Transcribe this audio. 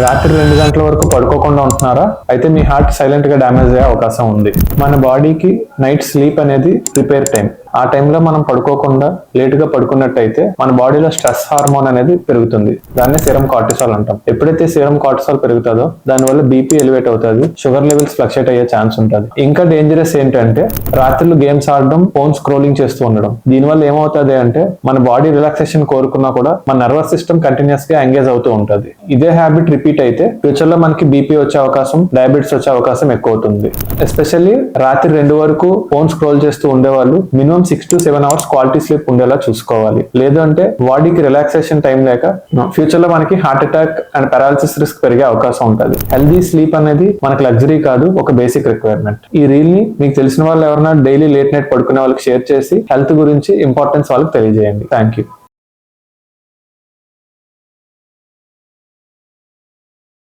రాత్రి 2 గంటల వరకు పడుకోకుండా ఉంటున్నారా? అయితే మీ హార్ట్ సైలెంట్ గా డ్యామేజ్ అయ్యే అవకాశం ఉంది. మన బాడీకి నైట్ స్లీప్ అనేది ప్రిపేర్ టైం. ఆ టైంలో మనం పడుకోకుండా లేట్ గా పడుకున్నట్టయితే మన బాడీలో స్ట్రెస్ హార్మోన్ అనేది పెరుగుతుంది. దాన్ని సీరం కార్టిసాల్ అంటాం. ఎప్పుడైతే సీరం కార్టిసాల్ పెరుగుతుందో దానివల్ల బీపీ ఎలివేట్ అవుతుంది, షుగర్ లెవెల్స్ ఫ్లక్చుయేట్ అయ్యే ఛాన్స్ ఉంటుంది. ఇంకా డేంజరస్ ఏంటంటే రాత్రులు గేమ్స్ ఆడడం, ఫోన్ స్క్రోలింగ్ చేస్తూ ఉండడం. దీనివల్ల ఏమవుతుంది అంటే మన బాడీ రిలాక్సేషన్ కోరుకున్నా కూడా మన నర్వస్ సిస్టమ్ కంటిన్యూస్ గా ఎంగేజ్ అవుతూ ఉంటుంది. ఇదే హ్యాబిట్ రిపీట్ అయితే ఫ్యూచర్ లో మనకి బీపీ వచ్చే అవకాశం, డయాబెటీస్ వచ్చే అవకాశం ఎక్కువ అవుతుంది. ఎస్పెషల్లీ రాత్రి 2 వరకు ఫోన్ స్క్రోల్ చేస్తూ ఉండేవాళ్ళు minimum 6 to 7 hours quality sleep ఉండేలా చూసుకోవాలి. లేదు అంటే బాడీకి రిలాక్సేషన్ టైం లేక ఫ్యూచర్ లో మనకి heart attack and paralysis risk పెరిగే అవకాశం ఉంటుంది. హెల్దీ స్లీప్ అనేది మనకి లగ్జరీ కాదు, ఒక బేసిక్ రిక్వైర్మెంట్. ఈ రీల్ ని మీకు తెలిసిన వాళ్ళు ఎవరైనా డైలీ లేట్ నైట్ పడుకునే వాళ్ళకి షేర్ చేసి హెల్త్ గురించి ఇంపార్టెన్స్ వాళ్ళకి తెలియజేయండి. Thank you.